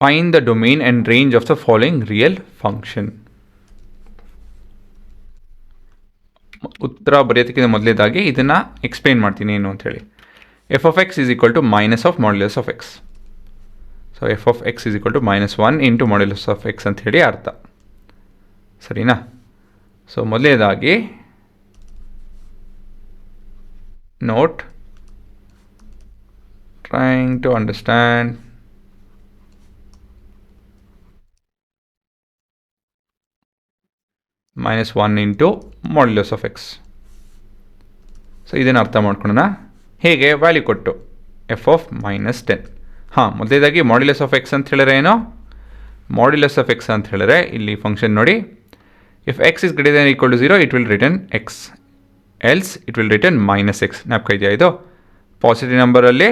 Find the domain and range of the following real function. ಉತ್ತರ ಬರೆಯೋದಕ್ಕಿಂತ ಮೊದಲೇದಾಗಿ ಇದನ್ನು ಎಕ್ಸ್ಪ್ಲೇನ್ ಮಾಡ್ತೀನಿ ಏನು ಅಂಥೇಳಿ. F of x is equal to minus of modulus of x. So f of x is equal to -1 into modulus of x ಅಂಥೇಳಿ ಅರ್ಥ. ಸರಿನಾ? ಸೊ ಮೊದಲೇದಾಗಿ note, trying to understand -1 into modulus of x. So ಇದನ್ನು ಅರ್ಥ ಮಾಡ್ಕೊಳ್ಳೋಣ. ಹೇಗೆ? Value ಕೊಟ್ಟು F of -10. ಹಾಂ, ಮೊದಲೇದಾಗಿ ಮಾಡ್ಯುಲಸ್ ಆಫ್ ಎಕ್ಸ್ ಅಂತ ಹೇಳಿದ್ರೆ ಏನು? ಮಾಡ್ಯುಲಸ್ ಆಫ್ ಎಕ್ಸ್ ಅಂತ ಹೇಳಿದ್ರೆ ಇಲ್ಲಿ ಫಂಕ್ಷನ್ ನೋಡಿ, if X is greater than equal to 0 it will return X, else it will return -x. ಜ್ಞಾಪಕ ಇದೆಯಾ ಇದು? ಪಾಸಿಟಿವ್ ನಂಬರಲ್ಲಿ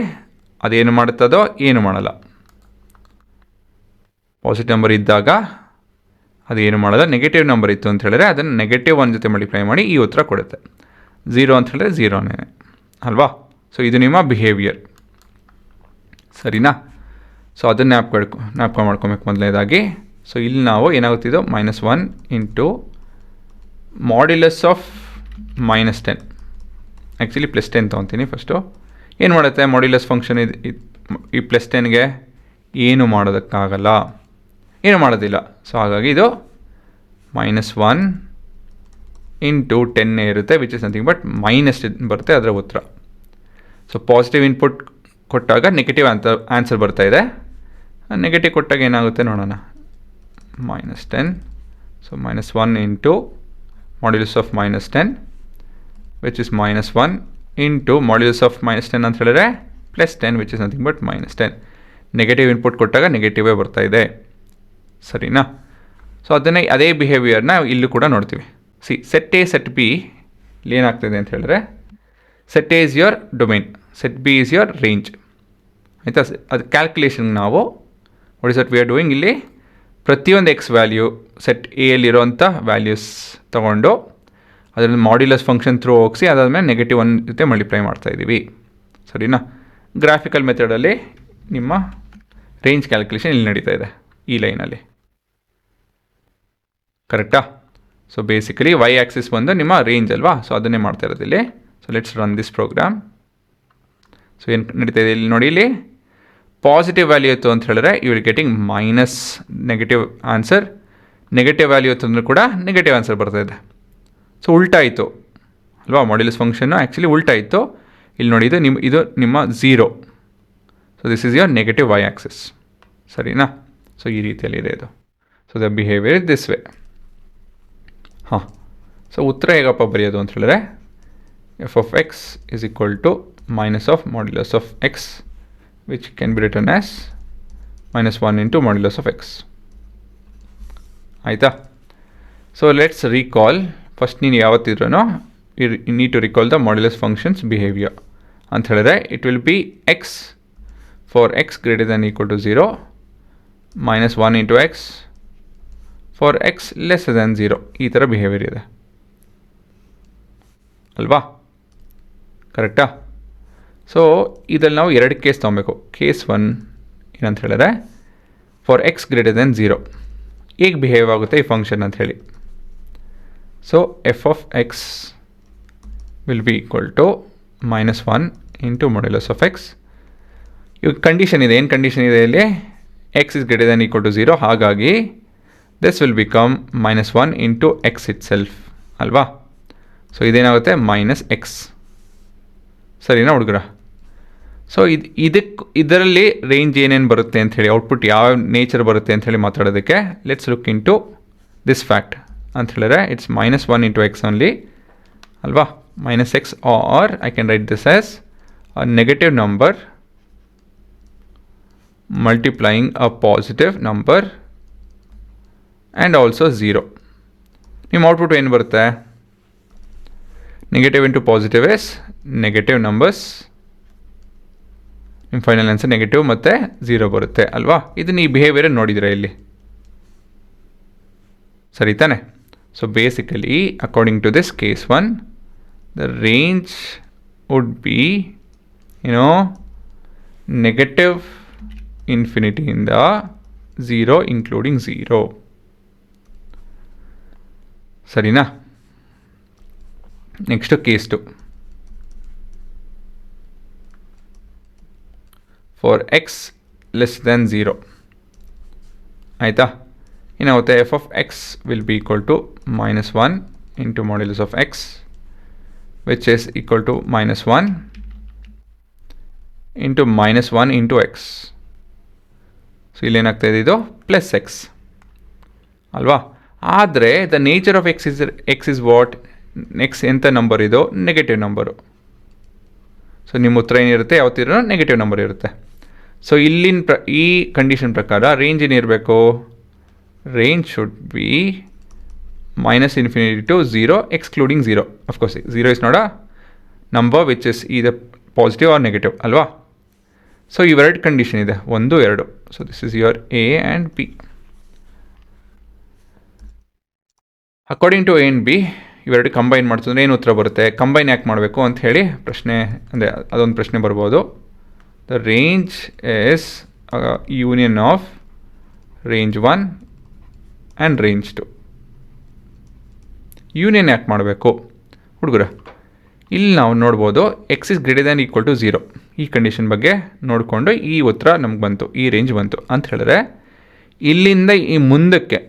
ಅದೇನು ಮಾಡುತ್ತದೋ ಏನು ಮಾಡಲ್ಲ. ಪಾಸಿಟಿವ್ ನಂಬರ್ ಇದ್ದಾಗ ಅದೇನು ಮಾಡಲ್ಲ. ನೆಗೆಟಿವ್ ನಂಬರ್ ಇತ್ತು ಅಂತ ಹೇಳಿದ್ರೆ ಅದನ್ನು -1 ಜೊತೆ ಮಲ್ಟಿಪ್ಲೈ ಮಾಡಿ ಈ ಉತ್ತರ ಕೊಡುತ್ತೆ. 0 ಅಂತ ಹೇಳಿದ್ರೆ 0ನೇ ಅಲ್ವಾ? ಸೊ ಇದು ನಿಮ್ಮ ಬಿಹೇವಿಯರ್. ಸರಿನಾ? ಸೊ ಅದನ್ನು ಜ್ಞಾಪಕ ಮಾಡ್ಕೊಬೇಕು ಮೊದಲನೇದಾಗಿ. ಸೊ ಇಲ್ಲಿ ನಾವು ಏನಾಗುತ್ತಿದ್ದೋ -1 ಇಂಟು ಮಾಡ್ಯುಲಸ್ ಆಫ್ -10. ಆ್ಯಕ್ಚುಲಿ +10 ತೊಗೊತೀನಿ ಫಸ್ಟು. ಏನು ಮಾಡುತ್ತೆ ಮಾಡ್ಯುಲಸ್ ಫಂಕ್ಷನ್? ಈ +10ಗೆ ಏನು ಮಾಡೋದಕ್ಕಾಗಲ್ಲ, ಏನು ಮಾಡೋದಿಲ್ಲ. ಸೊ ಹಾಗಾಗಿ ಇದು -1 ಇಂಟು 10 ಇರುತ್ತೆ, ವಿಚ್ ಇಸ್ ನಥಿಂಗ್ ಬಟ್ -10 ಬರುತ್ತೆ ಅದರ ಉತ್ತರ. ಸೊ ಪಾಸಿಟಿವ್ ಇನ್ಪುಟ್ ಕೊಟ್ಟಾಗ ನೆಗೆಟಿವ್ ಆನ್ಸರ್ ಬರ್ತಾ ಇದೆ. ನೆಗೆಟಿವ್ ಕೊಟ್ಟಾಗ ಏನಾಗುತ್ತೆ ನೋಡೋಣ. -10. So -1 into modulus of -10 which is -1 into modulus of -10 ಅಂತ ಹೇಳಿದ್ರೆ +10 which is nothing but -10. Negative input ಕೊಟ್ಟಾಗ ನೆಗೆಟಿವೇ ಬರ್ತಾ ಇದೆ. ಸರಿನಾ? ಸೊ ಅದನ್ನೇ ಅದೇ ಬಿಹೇವಿಯರ್ನ ಇಲ್ಲೂ ಕೂಡ ನೋಡ್ತೀವಿ. ಸೆಟ್ ಎ ಸೆಟ್ ಬಿ ಇಲ್ಲಿ ಏನಾಗ್ತಿದೆ ಅಂತ ಹೇಳಿದ್ರೆ, set A is your domain, set B is your range. ಆಯಿತಾ? ಅದು ಕ್ಯಾಲ್ಕುಲೇಷನ್ ನಾವು what is that we are doing. ಇಲ್ಲಿ ಪ್ರತಿಯೊಂದು ಎಕ್ಸ್ ವ್ಯಾಲ್ಯೂ ಸೆಟ್ ಎಲ್ಲಿರೋಂಥ ವ್ಯಾಲ್ಯೂಸ್ ತೊಗೊಂಡು ಅದರಲ್ಲಿ ಮಾಡ್ಯುಲಸ್ ಫಂಕ್ಷನ್ ಥ್ರೂ ಹೋಗಿಸಿ ಅದಾದಮೇಲೆ -1 ಜೊತೆ ಮಲ್ಟಿಪ್ಲೈ ಮಾಡ್ತಾಯಿದ್ದೀವಿ. ಸರಿನಾ? ಗ್ರಾಫಿಕಲ್ ಮೆಥಡಲ್ಲಿ ನಿಮ್ಮ ರೇಂಜ್ ಕ್ಯಾಲ್ಕುಲೇಷನ್ ಇಲ್ಲಿ ನಡೀತಾ ಇದೆ ಈ ಲೈನಲ್ಲಿ. ಕರೆಕ್ಟಾ? ಸೊ ಬೇಸಿಕಲಿ ವೈ ಆ್ಯಕ್ಸಿಸ್ ಬಂದು ನಿಮ್ಮ ರೇಂಜ್ ಅಲ್ವಾ? ಸೊ ಅದನ್ನೇ ಮಾಡ್ತಾ ಇರೋದು ಇಲ್ಲಿ. So let's run this program. So ಏನು ನಡೀತಾ ಇದೆ ಇಲ್ಲಿ ನೋಡಿ. ಇಲ್ಲಿ ಪಾಸಿಟಿವ್ ವ್ಯಾಲ್ಯೂ ಇತ್ತು ಅಂತ ಹೇಳಿದ್ರೆ you will getting negative answer. Negative value ಇತ್ತು ಅಂದರೂ ಕೂಡ ನೆಗೆಟಿವ್ ಆನ್ಸರ್ ಬರ್ತಾಯಿದೆ. ಸೊ ಉಲ್ಟಾ ಇತ್ತು ಅಲ್ವಾ? ಮಾಡ್ಯುಲಸ್ ಫಂಕ್ಷನ್ನು ಆ್ಯಕ್ಚುಲಿ ಉಲ್ಟಾ ಇತ್ತು. ಇಲ್ಲಿ ನೋಡಿ ಇದು ನಿಮ್ಮ 0. So this is your negative y axis. ಸರಿನಾ? ಸೊ ಈ ರೀತಿಯಲ್ಲಿ ಇದೆ ಇದು. So the behaviour is this way. ಹಾಂ, ಸೊ ಉತ್ತರ ಹೇಗಪ್ಪ ಬರೆಯೋದು ಅಂತ ಹೇಳಿದ್ರೆ, f of x is equal to minus of modulus of x which can be return as -1 into modulus of x. ಆಯಿತಾ? So let's recall. ಫಸ್ಟ್ ನೀನು ಯಾವತ್ತಿದ್ರೂ you need to recall the modulus functions behaviour ಅಂತ ಹೇಳಿದ್ರೆ, it will be X for X greater than equal to 0, -1 into X for X less than 0. ಈ ಥರ behaviour ಇದೆ ಅಲ್ವಾ? ಕರೆಕ್ಟಾ? ಸೊ ಇದರಲ್ಲಿ ನಾವು 2 ಕೇಸ್ ತೊಗೊಬೇಕು. ಕೇಸ್ 1 ಏನಂತ ಹೇಳಿದ್ರೆ, ಫಾರ್ ಎಕ್ಸ್ ಗ್ರೇಟರ್ ದೆನ್ 0 ಹೇಗೆ ಬಿಹೇವ್ ಆಗುತ್ತೆ ಈ ಫಂಕ್ಷನ್ ಅಂತ ಹೇಳಿ. So f of x will be equal to -1 into modulus of x. ಇವಾಗ ಕಂಡೀಷನ್ ಇದೆ. ಏನು ಕಂಡೀಷನ್ ಇದೆ ಇಲ್ಲಿ? X is greater than equal to 0. ಹಾಗಾಗಿ this will become -1 into x itself ಅಲ್ವಾ? ಸೊ ಇದೇನಾಗುತ್ತೆ -x. ಸರಿನಾ ಹುಡುಗರ? ಸೊ ಇದರಲ್ಲಿ ರೇಂಜ್ ಏನೇನು ಬರುತ್ತೆ ಅಂಥೇಳಿ, ಔಟ್ಪುಟ್ ಯಾವ ನೇಚರ್ ಬರುತ್ತೆ ಅಂಥೇಳಿ ಮಾತಾಡೋದಕ್ಕೆ let's look into this fact ಅಂತ ಹೇಳಿದ್ರೆ, ಇಟ್ಸ್ -1 ಇಂಟು ಎಕ್ಸ್ ಓನ್ಲಿ ಅಲ್ವಾ? -x, or I can write this as a negative number multiplying a positive number and also 0. ನಿಮ್ಮ ಔಟ್ಪುಟ್ ಏನು ಬರುತ್ತೆ? Negative into positive is negative numbers. ನಿಮ್ಮ final answer negative ಮತ್ತು 0 ಬರುತ್ತೆ ಅಲ್ವಾ? ಇದನ್ನು ಈ ಬಿಹೇವಿಯರ್ ನೋಡಿದರೆ ಇಲ್ಲಿ ಸರಿ ತಾನೆ? So basically according to this case 1, the range would be negative ಇನ್ಫಿನಿಟಿಯಿಂದ 0 including 0. ಸರಿನಾ? Next case 2. For X less than 0 ಆಯಿತಾ? ಏನಾಗುತ್ತೆ, f of x will be equal to -1 into modulus of x which is equal to -1 into -1 into x. So ಇಲ್ಲೇನಾಗ್ತಾಯಿದೆ, ಇದು plus x ಅಲ್ವಾ? ಆದರೆ the nature of x is what? X ಎಂಥ number ಇದು? Negative number. So ನಿಮ್ಮ ಉತ್ತರ ಏನಿರುತ್ತೆ, ಯಾವತ್ತಿರೋ ನೆಗೆಟಿವ್ ನಂಬರ್ ಇರುತ್ತೆ. ಸೊ ಇಲ್ಲಿನ ಈ ಕಂಡೀಷನ್ ಪ್ರಕಾರ ರೇಂಜ್ ಏನಿರಬೇಕು? Range should be -∞ to 0 excluding 0. Of course 0 is not a number which is either positive or negative ಅಲ್ವಾ? ಸೊ ಇವೆರಡು ಕಂಡೀಷನ್ ಇದೆ, 1, 2. So this is your A and B. According to A and B ಇವೆರಡು combine ಮಾಡ್ತಿದ್ರೆ ಏನು ಉತ್ತರ ಬರುತ್ತೆ? Combine ಯಾಕೆ ಮಾಡಬೇಕು ಅಂತ ಹೇಳಿ ಪ್ರಶ್ನೆ, ಅಂದರೆ ಅದೊಂದು ಪ್ರಶ್ನೆ ಬರ್ಬೋದು. The range is union of range 1 and range 2. Union ಯಾಕೆ ಮಾಡಬೇಕು ಹುಡುಗರ? ಇಲ್ಲಿ ನಾವು ನೋಡ್ಬೋದು X is greater than equal to 0. ಈ ಕಂಡೀಷನ್ ಬಗ್ಗೆ ನೋಡಿಕೊಂಡು ಈ ಉತ್ತರ ನಮ್ಗೆ ಬಂತು, ಈ ರೇಂಜ್ ಬಂತು ಅಂತ ಹೇಳಿದ್ರೆ ಇಲ್ಲಿಂದ ಈ ಮುಂದಕ್ಕೆ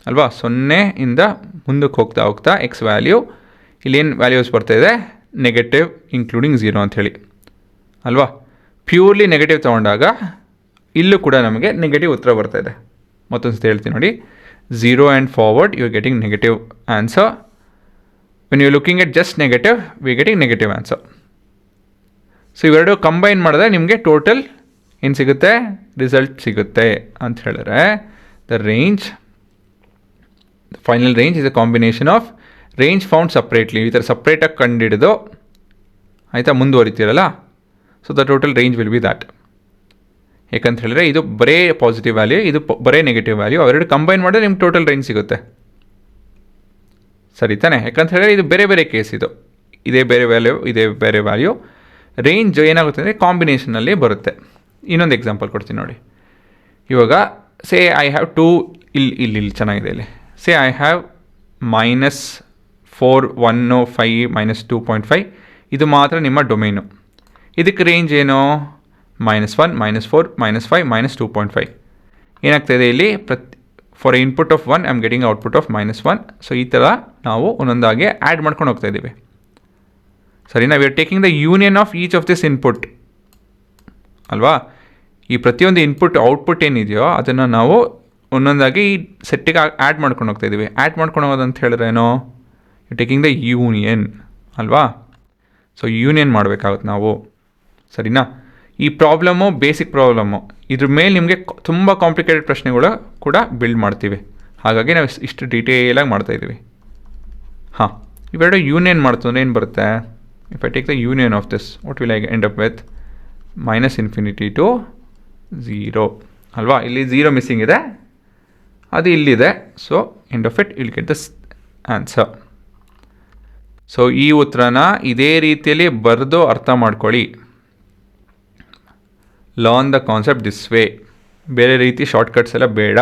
ಅಲ್ವಾ, 0ಇಂದ ಮುಂದಕ್ಕೆ ಹೋಗ್ತಾ ಹೋಗ್ತಾ ಎಕ್ಸ್ ವ್ಯಾಲ್ಯೂ ಇಲ್ಲೇನು ವ್ಯಾಲ್ಯೂಸ್ ಬರ್ತಾಯಿದೆ? ನೆಗೆಟಿವ್ ಇನ್ಕ್ಲೂಡಿಂಗ್ 0 ಅಂಥೇಳಿ ಅಲ್ವಾ? ಪ್ಯೂರ್ಲಿ ನೆಗೆಟಿವ್ ತೊಗೊಂಡಾಗ ಇಲ್ಲೂ ಕೂಡ ನಮಗೆ ನೆಗೆಟಿವ್ ಉತ್ತರ ಬರ್ತಾಯಿದೆ. ಮತ್ತೊಂದು ಸತಿ ಹೇಳ್ತೀನಿ ನೋಡಿ, 0 and forward you are getting negative answer. When you looking at just negative we getting negative answer. So ಇವೆರಡು ಕಂಬೈನ್ ಮಾಡಿದ್ರೆ ನಿಮಗೆ ಟೋಟಲ್ ಏನು ಸಿಗುತ್ತೆ? ರಿಸಲ್ಟ್ ಸಿಗುತ್ತೆ ಅಂತ ಹೇಳಿದ್ರೆ the range, the final range is a combination of range found separately. ಈ ಥರ ಸಪ್ರೇಟಾಗಿ ಕಂಡುಹಿಡಿದು ಆಯಿತಾ ಮುಂದುವರಿತೀರಲ್ಲ, so the total range will be that. ಯಾಕಂತ ಹೇಳಿದ್ರೆ ಇದು ಬರೇ ಪಾಸಿಟಿವ್ ವ್ಯಾಲ್ಯೂ, ಇದು ಬರೇ ನೆಗೆಟಿವ್ ವ್ಯಾಲ್ಯೂ, ಅವೆರಡು ಕಂಬೈನ್ ಮಾಡಿದ್ರೆ ನಿಮ್ಗೆ ಟೋಟಲ್ ರೇಂಜ್ ಸಿಗುತ್ತೆ. ಸರಿ ತಾನೆ? ಯಾಕಂತ ಹೇಳಿದ್ರೆ ಇದು ಬೇರೆ ಬೇರೆ ಕೇಸ್, ಇದು ಇದೇ ಬೇರೆ ವ್ಯಾಲ್ಯೂ, ಇದೇ ಬೇರೆ ವ್ಯಾಲ್ಯೂ. ರೇಂಜ್ ಏನಾಗುತ್ತೆ ಅಂದರೆ ಕಾಂಬಿನೇಷನಲ್ಲಿ ಬರುತ್ತೆ. ಇನ್ನೊಂದು ಎಕ್ಸಾಂಪಲ್ ಕೊಡ್ತೀನಿ ನೋಡಿ. ಇವಾಗ ಸೇ ಐ ಹ್ಯಾವ್ 2, ಇಲ್ಲಿ ಚೆನ್ನಾಗಿದೆ, ಇಲ್ಲಿ ಸೇ ಐ ಹ್ಯಾವ್ -4, 1, 5, -2.5. ಇದು ಮಾತ್ರ ನಿಮ್ಮ ಡೊಮೈನು. ಇದಕ್ಕೆ ರೇಂಜ್ ಏನು? -1, -4, -5, -2.5. ಏನಾಗ್ತಾಯಿದೆ ಇಲ್ಲಿ? For input of 1 I am getting output of -1. So ಈ ಥರ ನಾವು ಒಂದೊಂದಾಗಿ ಆ್ಯಡ್ ಮಾಡ್ಕೊಂಡು ಹೋಗ್ತಾ ಇದ್ದೀವಿ. ಸರಿ, ನಾವು are taking the union of each of this input ಅಲ್ವಾ? ಈ ಪ್ರತಿಯೊಂದು ಇನ್ಪುಟ್ ಔಟ್ಪುಟ್ ಏನಿದೆಯೋ ಅದನ್ನು ನಾವು ಒಂದೊಂದಾಗಿ ಈ ಸೆಟ್ಟಿಗೆ ಆ್ಯಡ್ ಮಾಡ್ಕೊಂಡು ಹೋಗ್ತಾ ಇದ್ದೀವಿ. ಆ್ಯಡ್ ಮಾಡ್ಕೊಂಡು ಹೋಗೋದು ಅಂತ ಹೇಳಿದ್ರೇನೋ ಯು ಟೇಕಿಂಗ್ ದ ಯೂನಿಯನ್ ಅಲ್ವಾ? ಸೊ ಯೂನಿಯನ್ ಮಾಡಬೇಕಾಗುತ್ತೆ ನಾವು. ಸರಿನಾ? ಈ ಪ್ರಾಬ್ಲಮ್ಮು ಬೇಸಿಕ್ ಪ್ರಾಬ್ಲಮ್ಮು, ಇದ್ರ ಮೇಲೆ ನಿಮಗೆ ತುಂಬ ಕಾಂಪ್ಲಿಕೇಟೆಡ್ ಪ್ರಶ್ನೆಗಳು ಕೂಡ ಬಿಲ್ಡ್ ಮಾಡ್ತೀವಿ. ಹಾಗಾಗಿ ನಾವು ಇಷ್ಟು ಡೀಟೇಲಾಗಿ ಮಾಡ್ತಾಯಿದ್ದೀವಿ. ಹಾಂ, ಇವೆರಡು ಯೂನಿಯನ್ ಮಾಡ್ತು ಅಂದರೆ ಏನು ಬರುತ್ತೆ? If I take the union of this what will I end up with? -∞ to 0 ಅಲ್ವಾ? ಇಲ್ಲಿ 0 ಮಿಸ್ಸಿಂಗ್ ಇದೆ, ಅದು ಇಲ್ಲಿದೆ. So end of it will get this answer. So ಈ ಉತ್ತರನ ಇದೇ ರೀತಿಯಲ್ಲಿ ಬರೆದು ಅರ್ಥ ಮಾಡ್ಕೊಳ್ಳಿ. Learn the concept this way. ಬೇರೆ ರೀತಿ ಶಾರ್ಟ್ಕಟ್ಸ್ ಎಲ್ಲ ಬೇಡ.